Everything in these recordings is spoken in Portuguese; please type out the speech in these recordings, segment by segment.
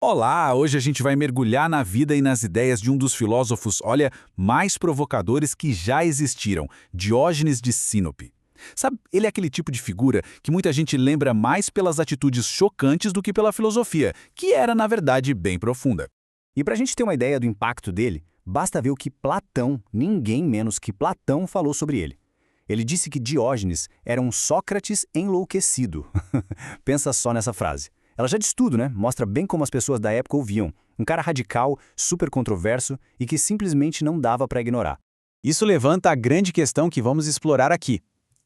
Olá, hoje a gente vai mergulhar na vida e nas ideias de um dos filósofos, olha, mais provocadores que já existiram, Diógenes de Sinope. Sabe, ele é aquele tipo de figura que muita gente lembra mais pelas atitudes chocantes do que pela filosofia, que era, na verdade, bem profunda. E para a gente ter uma ideia do impacto dele, basta ver o que Platão, ninguém menos que Platão, falou sobre ele. Ele disse que Diógenes era um Sócrates enlouquecido. Pensa só nessa frase. Ela já diz tudo, né? Mostra bem como as pessoas da época ouviam. Um cara radical, super controverso e que simplesmente não dava para ignorar. Isso levanta a grande questão que vamos explorar aqui.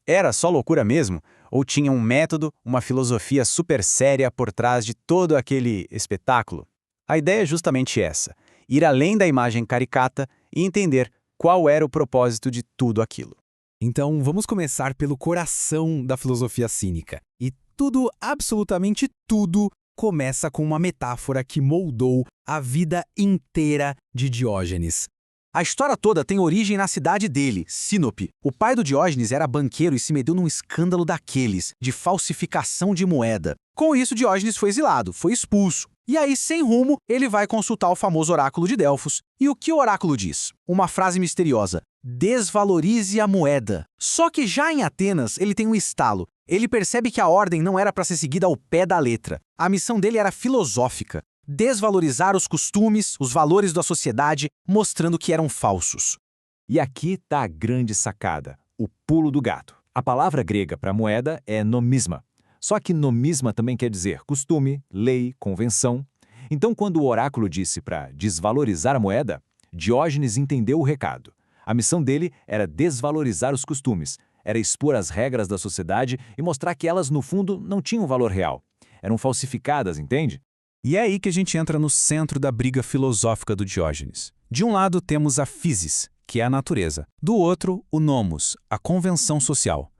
Era só loucura mesmo? Ou tinha um método, uma filosofia super séria por trás de todo aquele espetáculo? A ideia é justamente essa: ir além da imagem caricata e entender qual era o propósito de tudo aquilo. Então, vamos começar pelo coração da filosofia cínica. E tudo, absolutamente tudo, começa com uma metáfora que moldou a vida inteira de Diógenes. A história toda tem origem na cidade dele, Sinope. O pai do Diógenes era banqueiro e se meteu num escândalo daqueles, de falsificação de moeda. Com isso, Diógenes foi exilado, foi expulso. E aí, sem rumo, ele vai consultar o famoso oráculo de Delfos. E o que o oráculo diz? Uma frase misteriosa: desvalorize a moeda. Só que já em Atenas, ele tem um estalo. Ele percebe que a ordem não era para ser seguida ao pé da letra. A missão dele era filosófica: desvalorizar os costumes, os valores da sociedade, mostrando que eram falsos. E aqui está a grande sacada, o pulo do gato. A palavra grega para moeda é nomisma. Só que nomisma também quer dizer costume, lei, convenção. Então, quando o oráculo disse para desvalorizar a moeda, Diógenes entendeu o recado. A missão dele era desvalorizar os costumes, era expor as regras da sociedade e mostrar que elas, no fundo, não tinham valor real. Eram falsificadas, entende? E é aí que a gente entra no centro da briga filosófica do Diógenes. De um lado temos a physis, que é a natureza. Do outro, o nomos, a convenção social.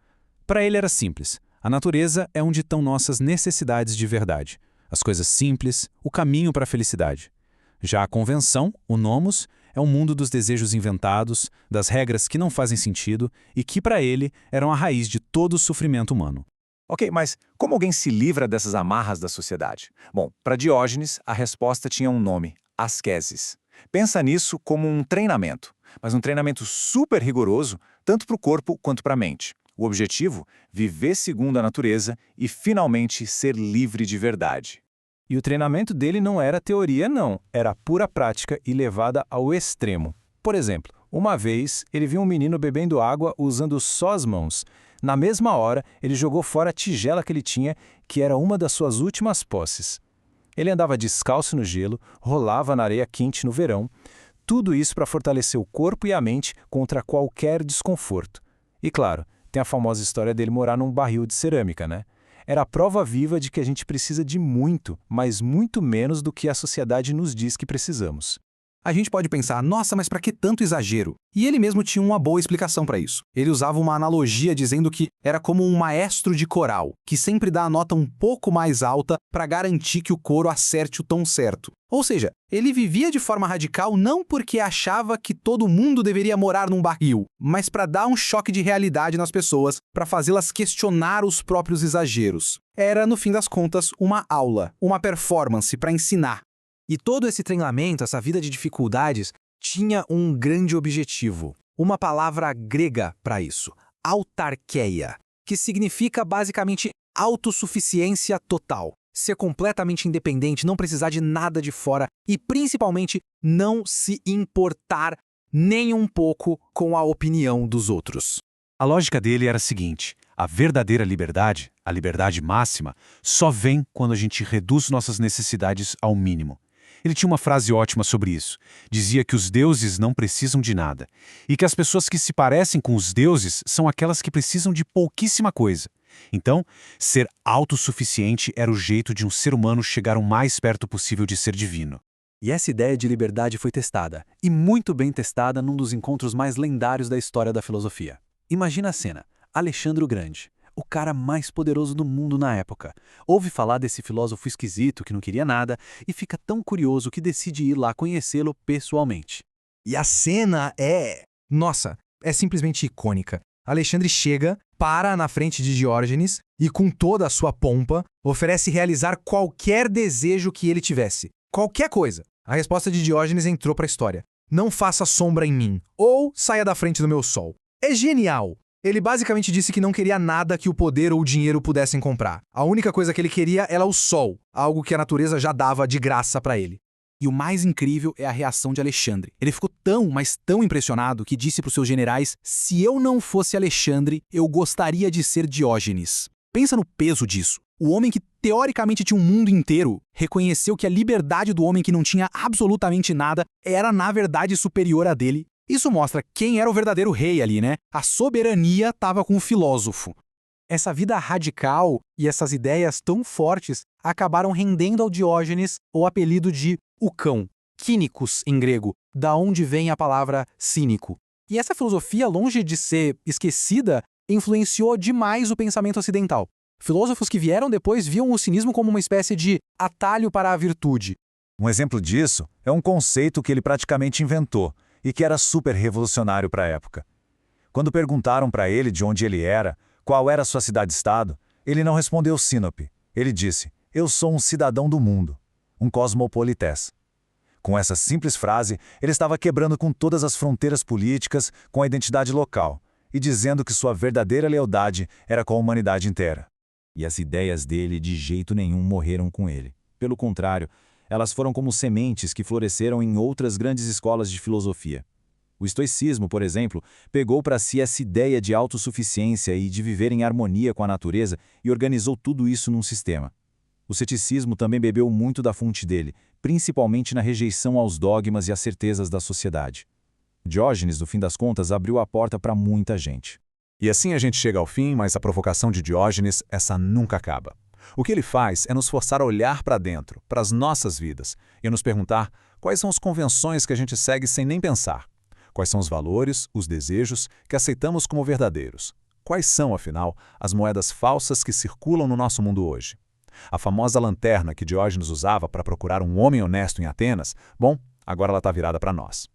Para ele era simples. A natureza é onde estão nossas necessidades de verdade. As coisas simples, o caminho para a felicidade. Já a convenção, o nomos, é o mundo dos desejos inventados, das regras que não fazem sentido e que, para ele, eram a raiz de todo o sofrimento humano. Ok, mas como alguém se livra dessas amarras da sociedade? Bom, para Diógenes, a resposta tinha um nome: ascesis. Pensa nisso como um treinamento, mas um treinamento super rigoroso, tanto para o corpo quanto para a mente. O objetivo? Viver segundo a natureza e, finalmente, ser livre de verdade. E o treinamento dele não era teoria, não. Era pura prática e levada ao extremo. Por exemplo, uma vez, ele viu um menino bebendo água usando só as mãos. Na mesma hora, ele jogou fora a tigela que ele tinha, que era uma das suas últimas posses. Ele andava descalço no gelo, rolava na areia quente no verão. Tudo isso para fortalecer o corpo e a mente contra qualquer desconforto. E claro, tem a famosa história dele morar num barril de cerâmica, né? Era a prova viva de que a gente precisa de muito, mas muito menos do que a sociedade nos diz que precisamos. A gente pode pensar, nossa, mas para que tanto exagero? E ele mesmo tinha uma boa explicação para isso. Ele usava uma analogia dizendo que era como um maestro de coral, que sempre dá a nota um pouco mais alta para garantir que o coro acerte o tom certo. Ou seja, ele vivia de forma radical não porque achava que todo mundo deveria morar num barril, mas para dar um choque de realidade nas pessoas, para fazê-las questionar os próprios exageros. Era, no fim das contas, uma aula, uma performance para ensinar. E todo esse treinamento, essa vida de dificuldades, tinha um grande objetivo. Uma palavra grega para isso: autarqueia, que significa basicamente autossuficiência total. Ser completamente independente, não precisar de nada de fora e, principalmente, não se importar nem um pouco com a opinião dos outros. A lógica dele era a seguinte: a verdadeira liberdade, a liberdade máxima, só vem quando a gente reduz nossas necessidades ao mínimo. Ele tinha uma frase ótima sobre isso. Dizia que os deuses não precisam de nada e que as pessoas que se parecem com os deuses são aquelas que precisam de pouquíssima coisa. Então, ser autossuficiente era o jeito de um ser humano chegar o mais perto possível de ser divino. E essa ideia de liberdade foi testada, e muito bem testada num dos encontros mais lendários da história da filosofia. Imagina a cena: Alexandre o Grande, o cara mais poderoso do mundo na época, ouve falar desse filósofo esquisito que não queria nada e fica tão curioso que decide ir lá conhecê-lo pessoalmente. E a cena nossa, é simplesmente icônica. Alexandre chega, para na frente de Diógenes e, com toda a sua pompa, oferece realizar qualquer desejo que ele tivesse. Qualquer coisa. A resposta de Diógenes entrou para a história. Não faça sombra em mim, ou saia da frente do meu sol. É genial! Ele basicamente disse que não queria nada que o poder ou o dinheiro pudessem comprar. A única coisa que ele queria era o sol, algo que a natureza já dava de graça para ele. E o mais incrível é a reação de Alexandre. Ele ficou tão, mas tão impressionado que disse para os seus generais: se eu não fosse Alexandre, eu gostaria de ser Diógenes. Pensa no peso disso. O homem que teoricamente tinha um mundo inteiro reconheceu que a liberdade do homem que não tinha absolutamente nada era na verdade superior à dele. Isso mostra quem era o verdadeiro rei ali, né? A soberania estava com o filósofo. Essa vida radical e essas ideias tão fortes acabaram rendendo ao Diógenes o apelido de o cão, kínicos em grego, da onde vem a palavra cínico. E essa filosofia, longe de ser esquecida, influenciou demais o pensamento ocidental. Filósofos que vieram depois viam o cinismo como uma espécie de atalho para a virtude. Um exemplo disso é um conceito que ele praticamente inventou e que era super revolucionário para a época. Quando perguntaram para ele de onde ele era, qual era a sua cidade-estado, ele não respondeu sínope. Ele disse: eu sou um cidadão do mundo, um cosmopolités. Com essa simples frase, ele estava quebrando com todas as fronteiras políticas, com a identidade local, e dizendo que sua verdadeira lealdade era com a humanidade inteira. E as ideias dele de jeito nenhum morreram com ele. Pelo contrário, elas foram como sementes que floresceram em outras grandes escolas de filosofia. O estoicismo, por exemplo, pegou para si essa ideia de autossuficiência e de viver em harmonia com a natureza e organizou tudo isso num sistema. O ceticismo também bebeu muito da fonte dele, principalmente na rejeição aos dogmas e às certezas da sociedade. Diógenes, no fim das contas, abriu a porta para muita gente. E assim a gente chega ao fim, mas a provocação de Diógenes, essa nunca acaba. O que ele faz é nos forçar a olhar para dentro, para as nossas vidas, e nos perguntar quais são as convenções que a gente segue sem nem pensar. Quais são os valores, os desejos que aceitamos como verdadeiros? Quais são, afinal, as moedas falsas que circulam no nosso mundo hoje? A famosa lanterna que Diógenes usava para procurar um homem honesto em Atenas, bom, agora ela está virada para nós.